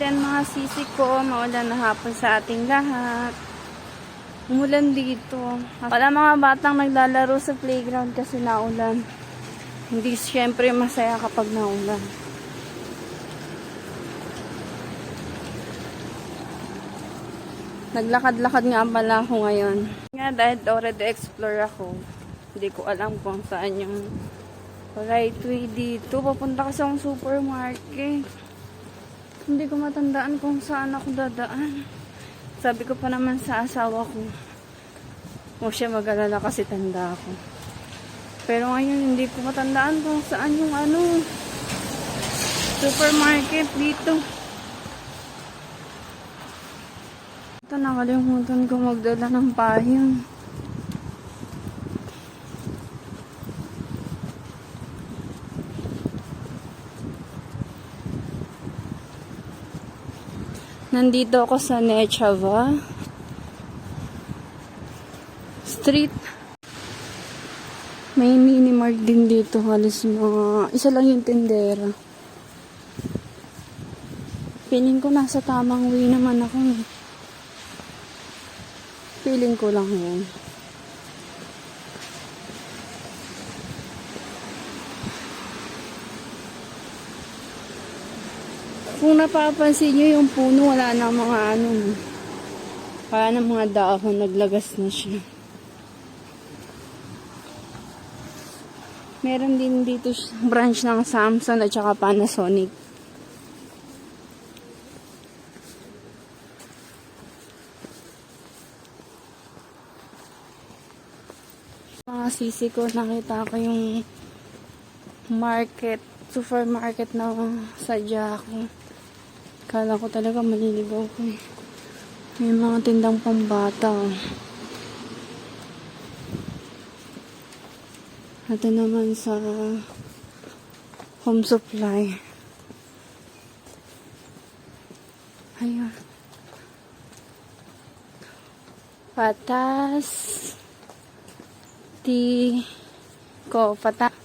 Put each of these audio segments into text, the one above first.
din mga sisi ko, maulan na hapon sa ating lahat. Umulan dito. Wala mga batang naglalaro sa playground kasi naulan. Hindi syempre masaya kapag naulan. Naglakad-lakad nga pala ako ngayon. Nga dahil already explore ako. Hindi ko alam kung saan yung right way dito. Papunta kasi akong supermarket. Hindi ko matandaan kung saan ako dadaan. Sabi ko pa naman sa asawa ko, huwag siya mag-alala kasi tanda ako. Pero ngayon hindi ko matandaan kung saan yung supermarket dito. Ito, nakalimutan ko magdala ng payong. Nandito ako sa Nechava Street. May mini-mart din dito. Halos mga isa lang yung tindera. Feeling ko nasa tamang way naman ako. Feeling ko lang yun. Kung napapansin nyo yung puno, wala na mga wala na mga dahon, naglagas na siya. Meron din dito branch ng Samsung at saka Panasonic. Mga sisi ko, nakita ko yung supermarket na sadya ko. Kala ko talaga maliligaw ko eh. May mga tindang pambata. Ito naman sa Home Supply. Ayun.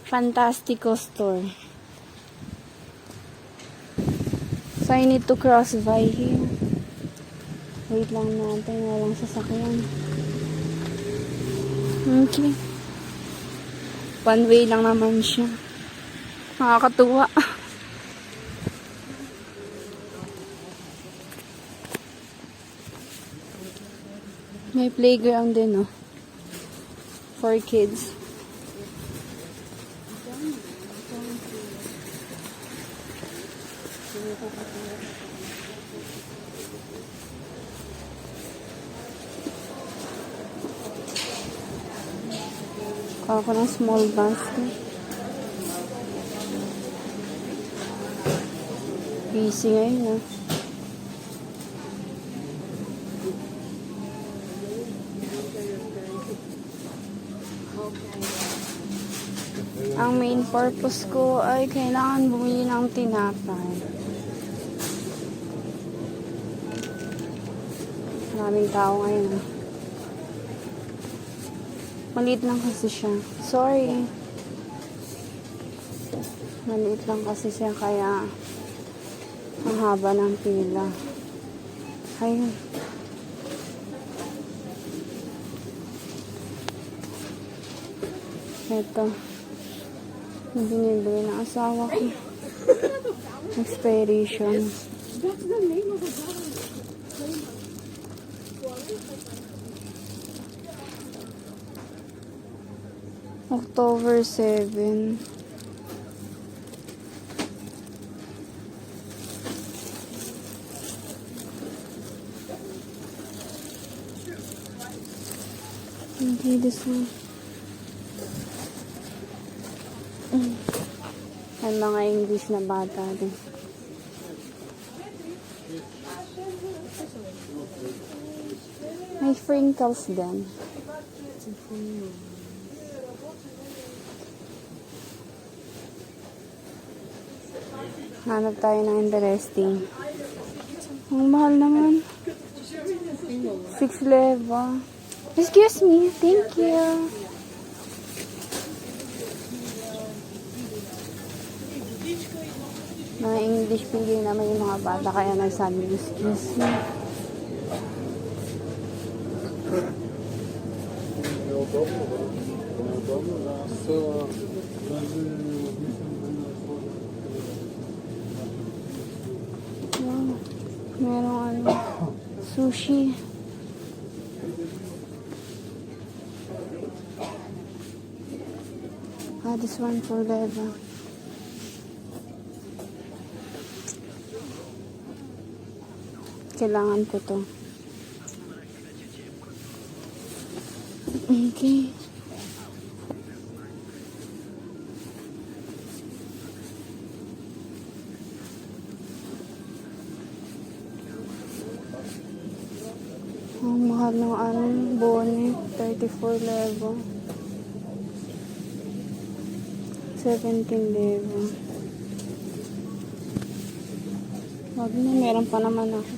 Fantastico Store. So, I need to cross by here. Wait lang natin. Walang sasakyan. Okay. One way lang naman siya. Nakakatuwa. May playground din, oh. For kids. Ako ng small basket. Busy ngayon, ah. Ang main purpose ko ay kailangan bumili ng tinapay. Maraming tao ngayon, ah. Maliit lang kasi siya. Sorry. Maliit lang kasi siya kaya ang haba ng pila. Ayun. Ito. Yung binibili ng asawa ko. Expiration. That's the name of the brand. October 7. Okay, this one. May mga English na bata din. May sprinkles din. Hanap tayo ng interesting. Ang mahal naman. 6 leva. Excuse me. Thank you. Mga English speaking naman yung mga bata kaya nagsabi excuse me. Wow. Merong ano, sushi. This one for leather. Kailangan ko to. Okay. Ang mahal ng anong bonnet. 34 level. 17 level. Wag na, meron pa naman ako.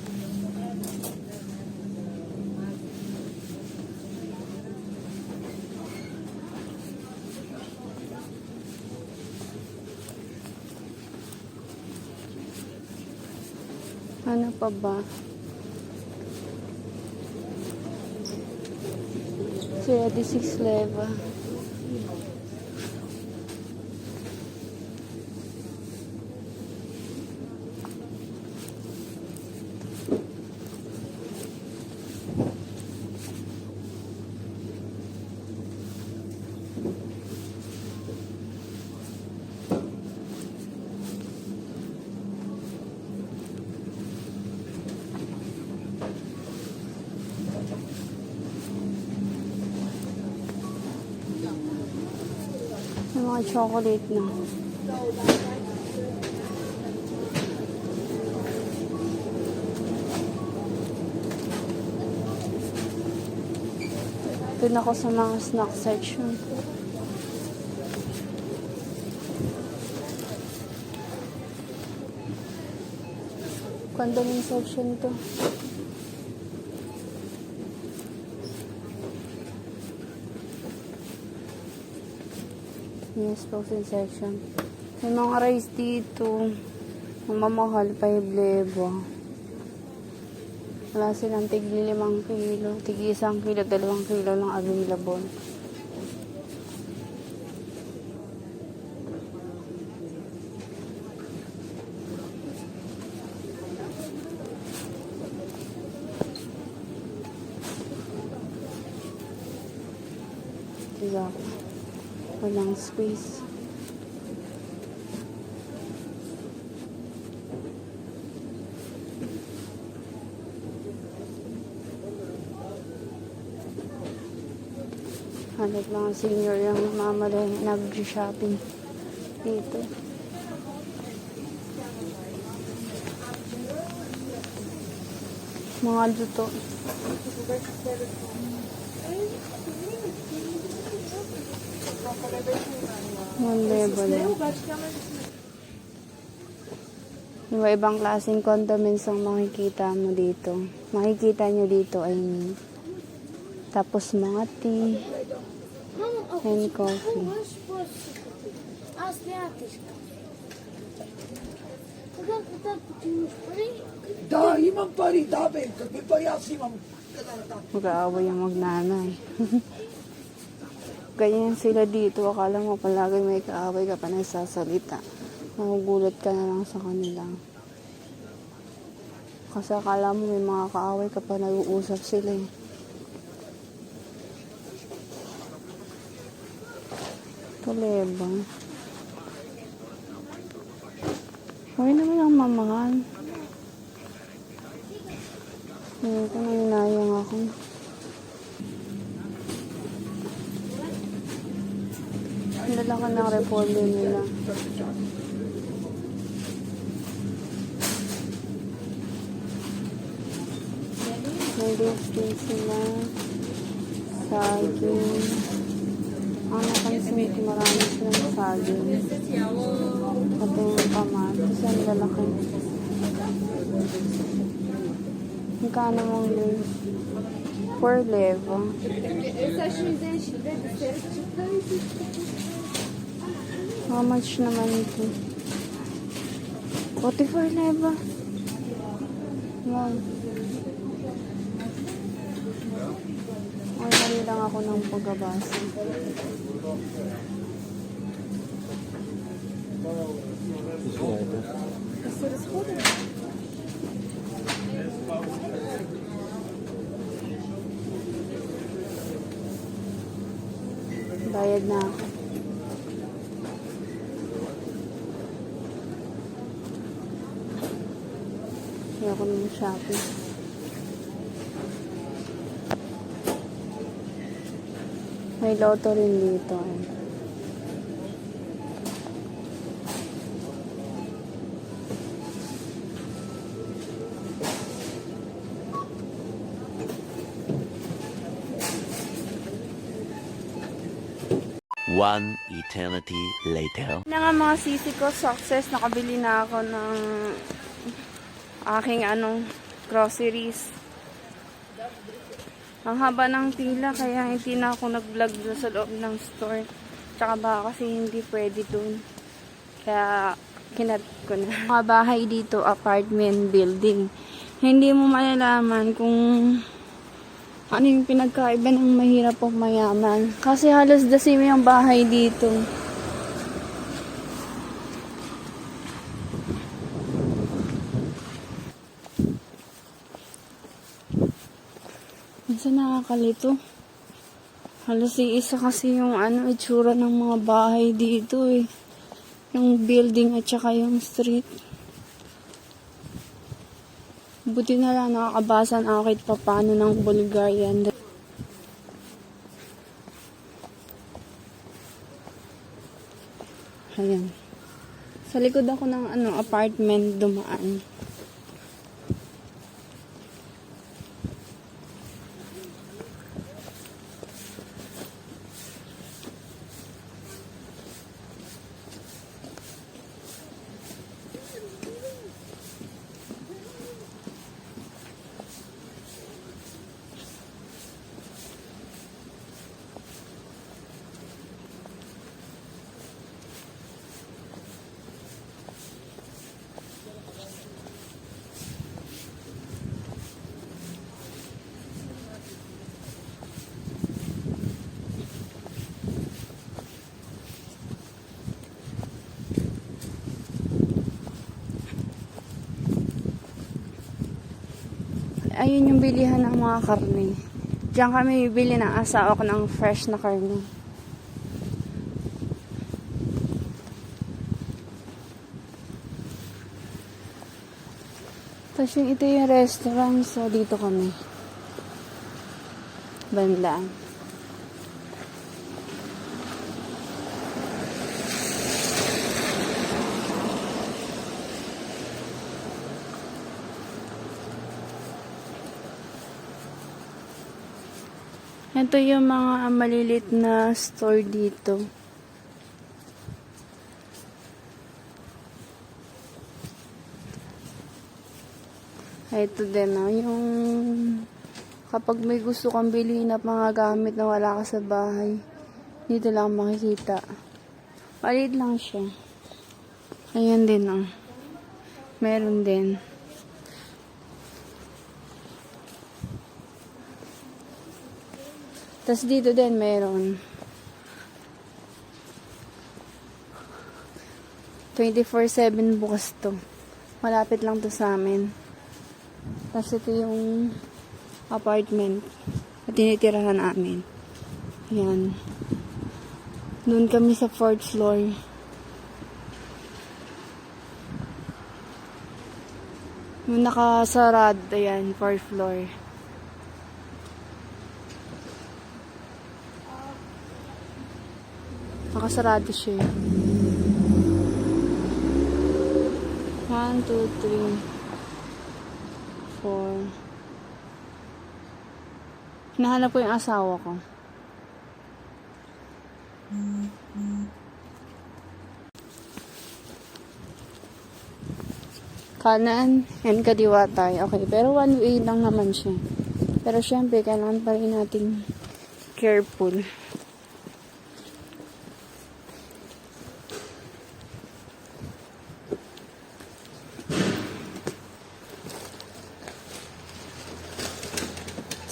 Ano pa ba? 36 level. Yung mga chocolate na. Doon ako sa mga snack section. Condiment section to. Yes, frozen section. May mga rice dito. Mamamahal, 5 lebo. Wala silang tigli 5 kilo. Tigli 1 kilo, 2 kilo lang available. Diba? Walang space. Halit mga senior yung mamali nag-shopping dito. Mga luto. One level. Ibang klaseng condiments ang makikita mo dito. Makikita nyo dito ay tapos mga tea and coffee. Да, имам пари, да бе, какви пари аз имам? Mag-aaway yung magnanay. Ganyan sila dito. Akala mo palagi may kaaway ka pa nagsasalita. Magugulat ka na lang sa kanila. Kasi akala mo may mga kaaway ka pa nag-uusap sila eh. Tuleba. Huwag naman ang mamahal. Ngayon ko nang inayang ako. Ang lalaki ng repolyo nila. May din sila. Saging. Ang napansin ko marami silang saging. Pati yung kamatis. Ang lalaki. Magkano mong din? 4 level. How much naman ito? Spotify na ba? Wow. Ay, mali lang ako ng pagbabasa. Bayad na ako. Kaya ako ng shopping. May loto rin dito. One eternity later. Na nga mga sisi ko, success. Nakabili na ako ng aking groceries. Ang haba ng pila, kaya hindi na ako nag-vlog doon sa loob ng store. Tsaka baka kasi hindi pwede doon. Kaya kinat ko na. Mga bahay dito, apartment building. Hindi mo malalaman kung ano yung pinagkaiba ng mahirap o mayaman. Kasi halos the same yung bahay dito. Minsan nakakalito. Halos iisa kasi yung itsura ng mga bahay dito eh. Yung building at saka yung street. Buti na lang nakakabasa na ako kahit papano ng Bulgarian. Ayan. Sa likod ako ng apartment dumaan. Ayun yung bilihan ng mga karne. Diyan kami bibili ng asawa ko ng fresh na karne. Tapos ito yung restaurant. So, dito kami. Bandaan. Ito yung mga malilit na store dito. Ito din, yung kapag may gusto kang bilhin na mga gamit na wala ka sa bahay, dito lang makikita. Maliit lang siya. Ayan din, meron din. Tapos dito din meron. 24/7 bukas to. Malapit lang to sa amin. Tapos ito yung apartment na tinitirahan namin. Ayan. Doon kami sa 4th floor. Yung nakasarad, ayan, 4th floor. Nakasarado siya. 1, 2, 3, 4. Hinahanap ko yung asawa ko. Kanan and kadiwa tayo. Okay, pero one way lang naman siya. Pero syempre, kailangan pa rin natin careful.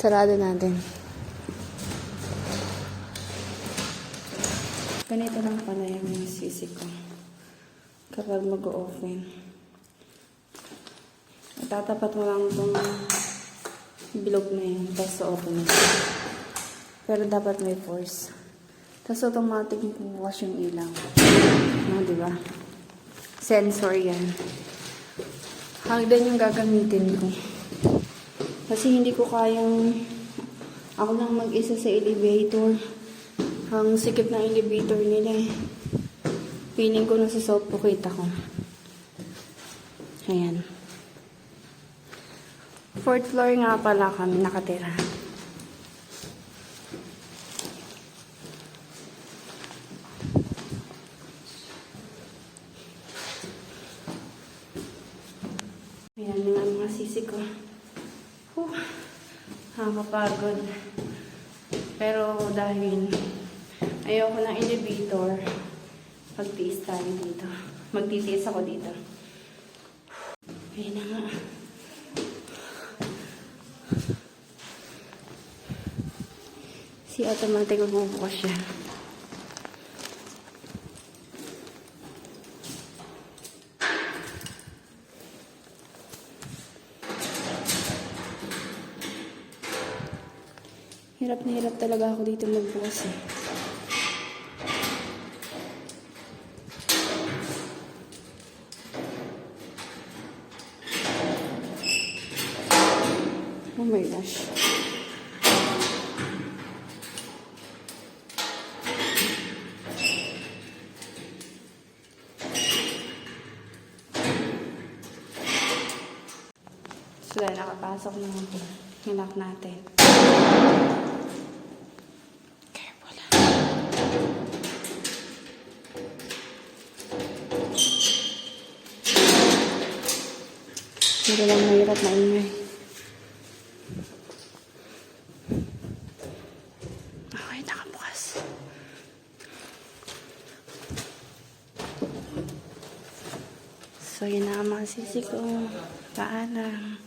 Sarado natin. Ganito lang pala yung sisi ko. Kapag mag-open. Itatapat mo lang itong bilog na yun. Tapos open mo. Pero dapat may force. Tapos automatic bukas yung ilaw. No, diba? Sensor yan. Hagdan yung gagamitin ko. Kasi hindi ko kayang ako lang mag-isa sa elevator. Ang sikip ng elevator nila eh. Feeling ko nasusuffocate ako. Ayan. 4th floor nga pala kami nakatira. Ayan yung mga sisi ko. Nakakapagod. Pero dahil ayoko ng elevator, magtiis tayo dito. Magtitiis ako dito. Ayan na nga. Si automatic magbubukas siya. Hirap na hirap talaga ako dito magbukas eh. Oh my gosh. So, dahil nakapasok na ako. Hinak natin. Careful lang. Hindi lang mahirap na ingay. Okay, nakabukas. So, yun na ang mga sisi ko. Paalam.